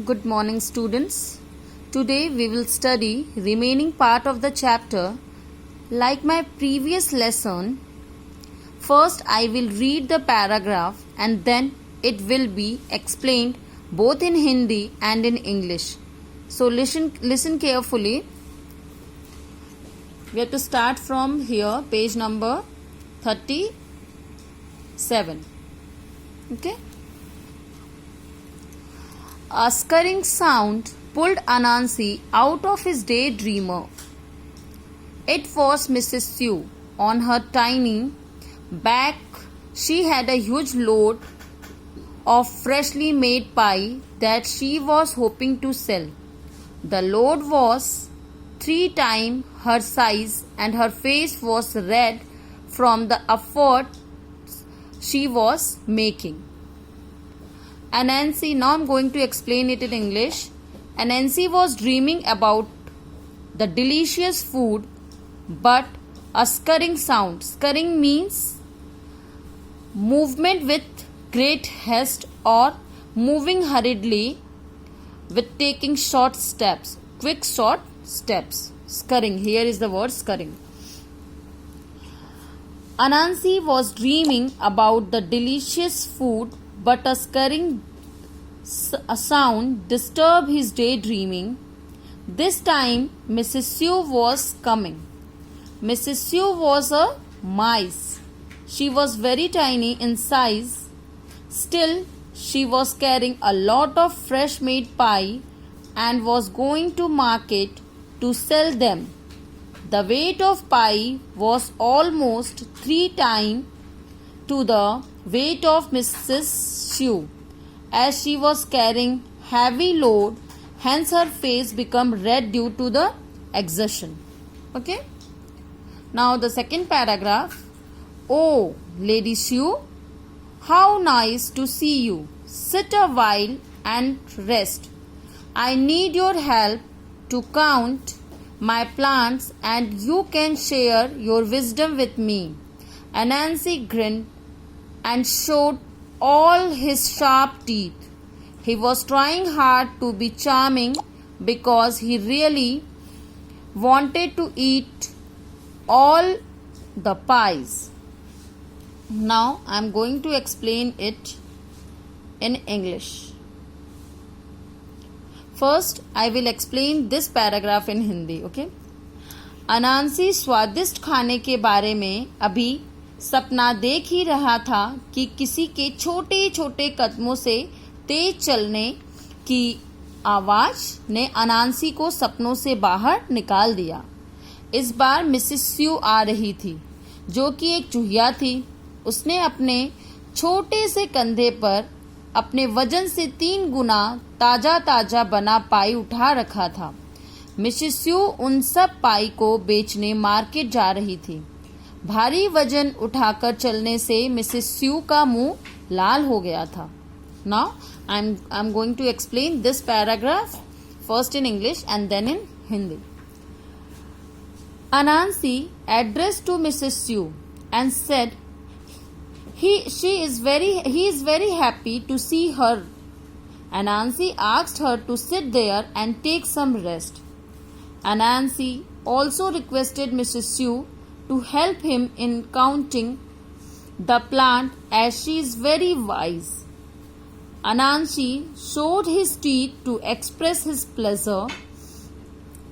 Good morning, students. Today we will study remaining part of the chapter. Like my previous lesson, first I will read the paragraph and then it will be explained both in Hindi and in English. So listen carefully. We have to start from here, page number 37. Okay? A scurrying sound pulled Anansi out of his daydreamer. It was Mrs. Sue. On her tiny back, she had a huge load of freshly made pie that she was hoping to sell. The load was 3 times her size and her face was red from the effort she was making. Anansi, now I'm going to explain it in English. Anansi was dreaming about the delicious food, but a scurrying sound. Scurrying means movement with great haste or moving hurriedly with taking short steps. Quick short steps. Scurrying. Here is the word scurrying. Anansi was dreaming about the delicious food, but a scurrying sound disturbed his daydreaming. This time, Mrs. Sue was coming. Mrs. Sue was a mice. She was very tiny in size. Still, she was carrying a lot of fresh made pie and was going to market to sell them. The weight of pie was almost 3 times to the weight of Mrs. Sue, as she was carrying heavy load, hence her face became red due to the exertion. Okay. Now the second paragraph. Oh, Lady Sue, how nice to see you. Sit a while and rest. I need your help to count my plants and you can share your wisdom with me. Anansi grinned and showed all his sharp teeth. He was trying hard to be charming because he really wanted to eat all the pies. Now I am going to explain it in English. First, I will explain this paragraph in Hindi. Okay? अनांसी स्वादिष्ट खाने के बारे में अभी सपना देख ही रहा था कि किसी के छोटे छोटे कदमों से तेज चलने की आवाज ने अनांसी को सपनों से बाहर निकाल दिया। इस बार मिसेस स्यू आ रही थी, जो कि एक चूहिया थी। उसने अपने छोटे से कंधे पर अपने वजन से 3 गुना ताजा ताजा बना पाई उठा रखा था। मिसेस स्यू उन सब पाई को बेचने मार्केट जा रही थी। भारी वजन उठाकर चलने से मिसेस स्यू का मुंह लाल हो गया था। Now I am going to explain this paragraph first in English and then in Hindi. Anansi addressed to Mrs. Sue and said he is very happy to see her. Anansi asked her to sit there and take some rest. Anansi also requested Mrs. Sue to help him in counting the plant as she is very wise. Anansi showed his teeth to express his pleasure.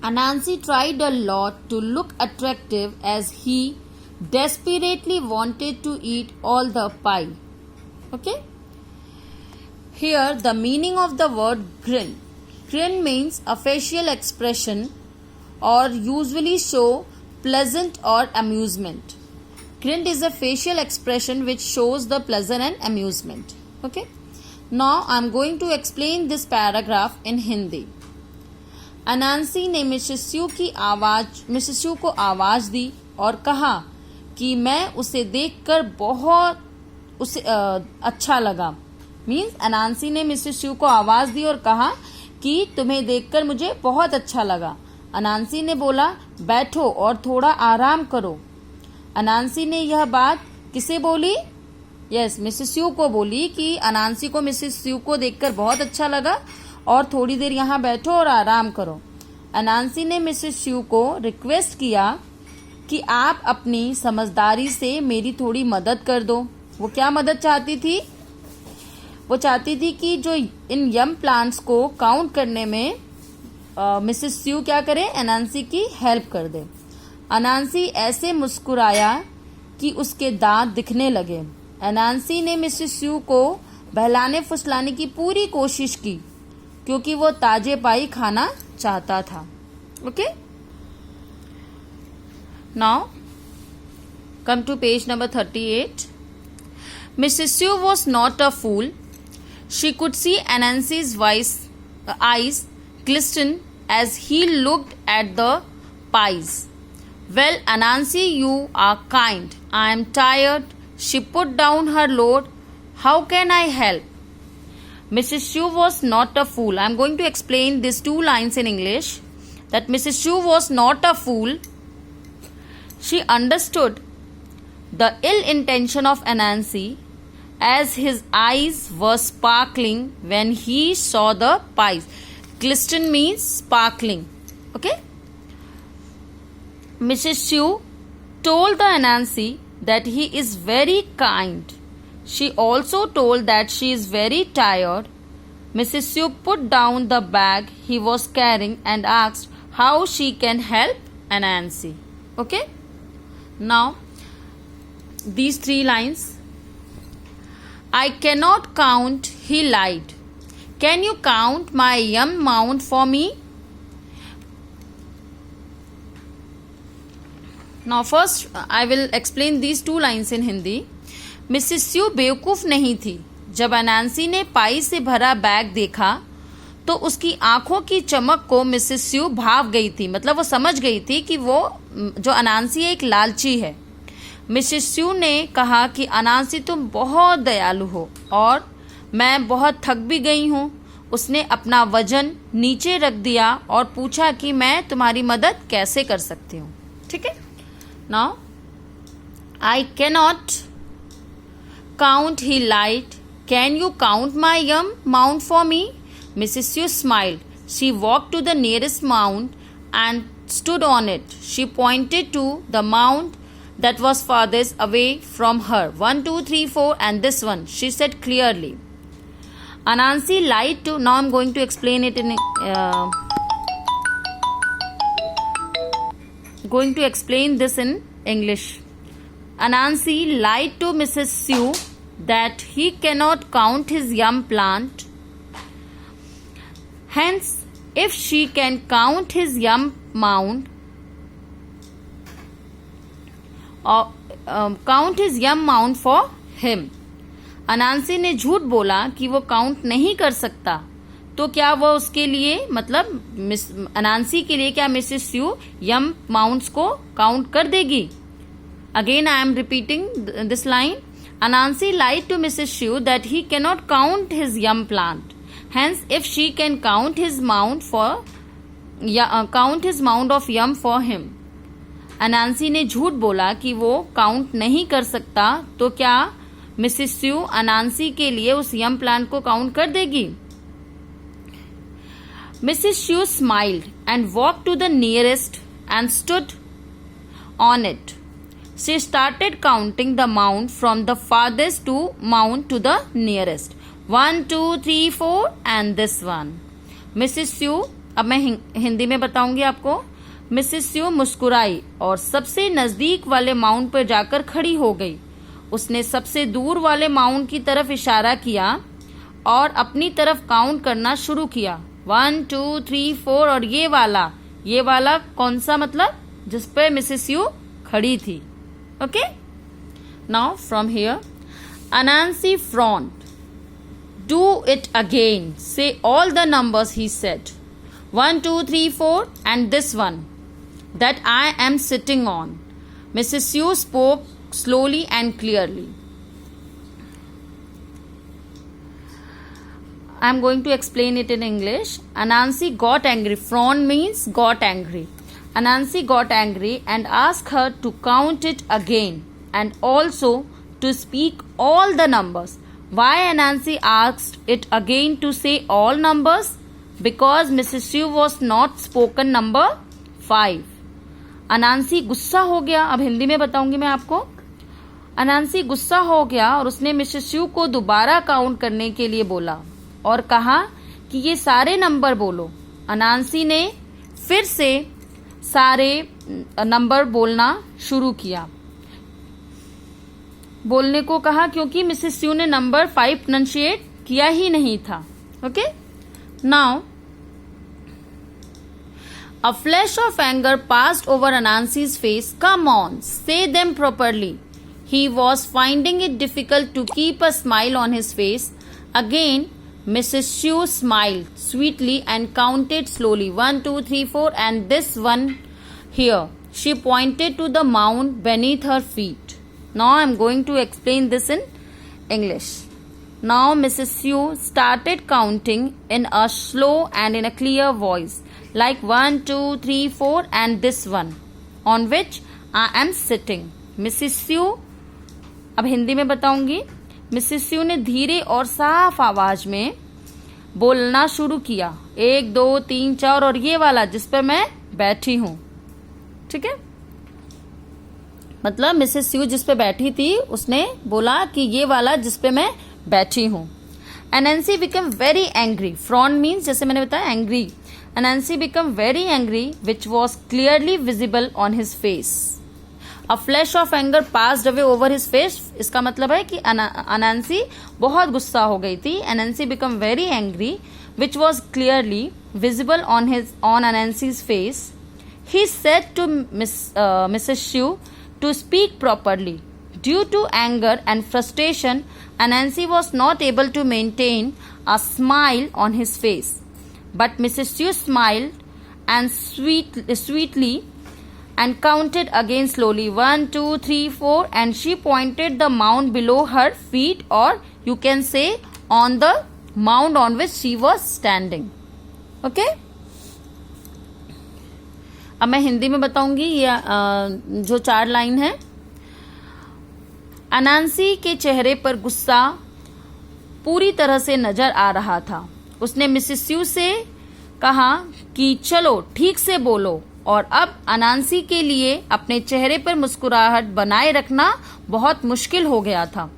Anansi tried a lot to look attractive as he desperately wanted to eat all the pie. Okay? Here the meaning of the word grin. Grin means a facial expression or usually show pleasant or amusement. Grin is a facial expression which shows the pleasure and amusement. Okay? Now I am going to explain this paragraph in Hindi. अनांसी ने Mrs स्यू को आवाज दी और कहा कि मैं उसे देखकर बहुत अच्छा लगा. मीन्स अनांसी ने मिसेस स्यू को आवाज दी और कहा कि तुम्हें देखकर मुझे बहुत अच्छा लगा. अनांसी ने बोला, बैठो और थोड़ा आराम करो. अनांसी ने यह बात किसे बोली? मिसेस स्यू को बोली कि अनांसी को मिसेस स्यू को देखकर बहुत अच्छा लगा और थोड़ी देर यहाँ बैठो और आराम करो। अनांसी ने मिसेस स्यू को रिक्वेस्ट किया कि आप अपनी समझदारी से मेरी थोड़ी मदद कर दो। वो क्या मदद चाहती थी? वो चाहती थी कि जो इन यम प्लांट्स को काउंट करने में मिसेस स्यू क्या करे, अनांसी की हेल्प कर दे। अनांसी ऐसे मुस्कुराया कि उसके दांत दिखने लगे। अनांसी ने मिसेस स्यू को बहलाने फुसलाने की पूरी कोशिश की क्योंकि वो ताजे पाई खाना चाहता था। Okay, now come to page number 38. Mrs. Sue was not a fool. She could see Anansi's eyes glisten as he looked at the pies. Well, Anansi, you are kind. I am tired. She put down her load. How can I help? Mrs. Sue was not a fool. I am going to explain these two lines in English. That Mrs. Sue was not a fool. She understood the ill intention of Anansi as his eyes were sparkling when he saw the pies. Glisten means sparkling. Okay? Mrs. Sue told the Anansi that he is very kind. She also told that she is very tired. Mrs. Sue put down the bag he was carrying and asked how she can help Anansi. Okay? Now, these three lines. I cannot count, he lied. Can you count my yum mound for me? Now first I will explain these two lines in Hindi. Mrs Sue बेवकूफ़ नहीं थी। जब अनांसी ने पाई से भरा bag देखा तो उसकी आंखों की चमक को मिसेस स्यू भाव गई थी। मतलब वो समझ गई थी कि वो जो अनांसी है एक लालची है। मिसेस स्यू ने कहा कि अनांसी तुम बहुत दयालु हो और मैं बहुत थक भी गई हूँ। उसने अपना वजन नीचे रख दिया और पूछा कि मैं तुम्हारी मदद कैसे कर सकती हूँ। ठीक है, now I cannot count, he lied, can you count my yam mound for me? Mrs Sue smiled. She walk to the nearest mound and stood on it. She pointed to the mound that was farthest away from her. 1, 2, 3, 4 and this one, she said clearly. Anansi lied to, now I'm going to explain it in going to explain this in English. Anansi lied to Mrs. Sue that he cannot count his yum plant. Hence, if she can count his yum mound or count his yum mound for him. अनांसी ने झूठ बोला कि वो count नहीं कर सकता, तो क्या वो उसके लिए मतलब अनांसी के लिए क्या मिसेस स्यू यम माउंट्स को काउंट कर देगी? Again I am repeating this line. Anansi lied to Mrs Sue that he cannot count his yam plant. Hence, if she can count his mound of yum for him. अनांसी ने झूठ बोला कि वो count नहीं कर सकता, तो क्या मिसेस स्यू अनांसी के लिए उस यम प्लांट को काउंट कर देगी? Mrs Sue smiled and walk to the nearest and stood on it. She started counting the mound from the farthest to mound to the nearest. 1, 2, 3, 4 and this one. Mrs स्यू, अब मैं हिंदी में बताऊंगी आपको. Mrs स्यू मुस्कुराई और सबसे नजदीक वाले माउंट पर जाकर खड़ी हो गई. उसने सबसे दूर वाले माउंट की तरफ इशारा किया और अपनी तरफ काउंट करना शुरू किया. 1, 2, 3, 4 और ये वाला कौन सा, मतलब जिस पे मिसेस स्यू खड़ी थी. Okay, now from here Anansi front. Do it again. Say all the numbers, he said. 1, 2, 3, 4 and this one that I am sitting on. Mrs. Sue spoke slowly and clearly. I am going to explain it in English. Anansi got angry. Frown means got angry. Anansi got angry and asked her to count it again and also to speak all the numbers. Why Anansi asked it again to say all numbers? because Mrs. Sue was not spoken number 5. अनांसी गुस्सा हो गया. अब हिंदी में बताऊंगी मैं आपको. अनांसी गुस्सा हो गया और उसने मिसेस स्यू को दोबारा काउंट करने के लिए बोला और कहा कि ये सारे नंबर बोलो. अनांसी ने फिर से सारे नंबर बोलना शुरू किया. बोलने को कहा क्योंकि मिसेस स्यू ने नंबर 5 प्रोनाउंशिएट किया ही नहीं था. Okay, now a flash of anger passed over Anansi's face. Come on, say them properly. He was finding it difficult to keep a smile on his face. Again, Mrs. Sue smiled sweetly and counted slowly. 1, 2, 3, 4 and this one here. She pointed to the mound beneath her feet. Now I am going to explain this in English. Now Mrs. Sue started counting in a slow and in a clear voice, like 1, 2, 3, 4 and this one on which I am sitting. Mrs. Sue, अब हिंदी में बताऊंगी. Mrs स्यू ने धीरे और साफ आवाज में बोलना शुरू किया. 1, 2, 3, 4 और ये वाला जिस पर मैं बैठी हूं. ठीक है, मतलब मिसेस स्यू जिस पे बैठी थी उसने बोला कि ये वाला जिस पे मैं बैठी हूं. Anansi became very angry. Frown means जैसे मैंने बताया angry. Anansi became very angry, which was clearly visible on his face. A flash of anger passed away over his face. इसका मतलब है कि अनांसी बहुत गुस्सा हो गई थी. Anansi became very angry, which was clearly visible on Anansi's face. He said to Mrs. Sue to speak properly. Due to anger and frustration, Anansi was not able to maintain a smile on his face. But Mrs. Sue smiled and sweetly and counted again slowly. 1, 2, 3, 4 and she pointed the mound below her feet, or you can say on the mound on which she was standing. Okay? अब मैं हिंदी में बताऊंगी. ये जो 4 line है. अनांसी के चेहरे पर गुस्सा पूरी तरह से नजर आ रहा था. उसने मिसेस स्यू से कहा कि चलो ठीक से बोलो, और अब अनांसी के लिए अपने चेहरे पर मुस्कुराहट बनाए रखना बहुत मुश्किल हो गया था.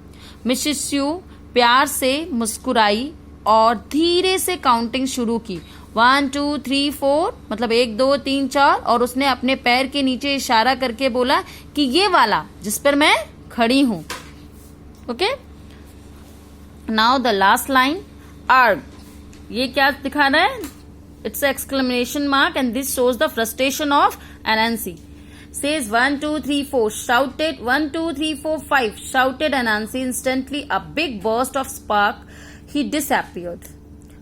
मिसेस स्यू प्यार से मुस्कुराई और धीरे से काउंटिंग शुरू की. 1, 2, 3, 4 मतलब 1, 2, 3, 4 और उसने अपने पैर के नीचे इशारा करके बोला कि ये वाला जिस पर मैं खड़ी हूं. Okay, now the last line. अर्ग, ये क्या दिखा रहा है? It's exclamation mark and this shows the frustration of Anansi. Says 1, 2, 3, 4 shouted. 1, 2, 3, 4, 5 shouted Anansi. Instantly a big burst of spark. He disappeared.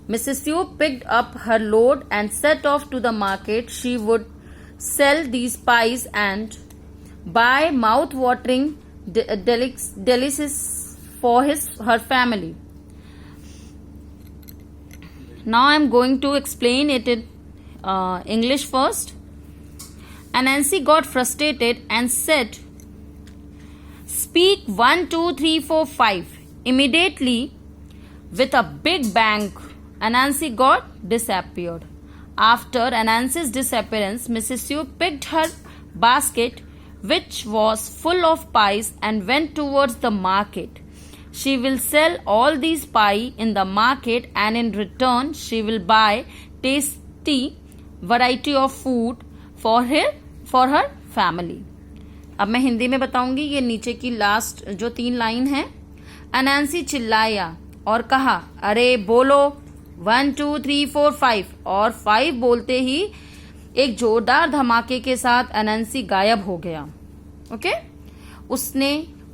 Mrs. Sue picked up her load and set off to the market. She would sell these pies and buy mouth-watering delicacies for her family. Now I am going to explain it in English first. Anansi got frustrated and said, "Speak 1, 2, 3, 4, 5." Immediately, with a big bang, Anansi got disappeared. After Anansi's disappearance, Mrs. Sue picked her basket, which was full of pies, and went towards the market. She will sell all these pies in the market, and in return, she will buy tasty variety of food for her family. अब मैं हिंदी में बताऊंगी. ये नीचे की last जो 3 line है. अनांसी चिल्लाया और कहा, अरे बोलो 1, 2, 3, 4, 5 और 5 बोलते ही एक जोरदार धमाके के साथ अनांसी गायब हो गया. ओके,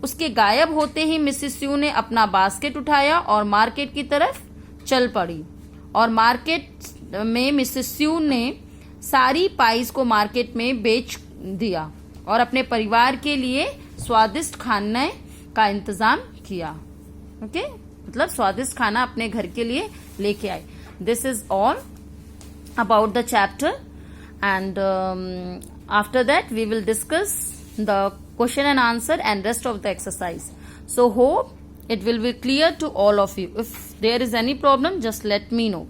उसके गायब होते ही मिसेस स्यू ने अपना बास्केट उठाया और मार्केट की तरफ चल पड़ी. और मार्केट में मिसेस स्यू ने सारी पाइस को मार्केट में बेच दिया और अपने परिवार के लिए स्वादिष्ट खाने का इंतजाम किया. ओके, मतलब स्वादिष्ट खाना अपने घर के लिए लेके आए. This is all about the chapter and after that we will discuss the question and answer and rest of the exercise. So hope it will be clear to all of you. If there is any problem, just let me know.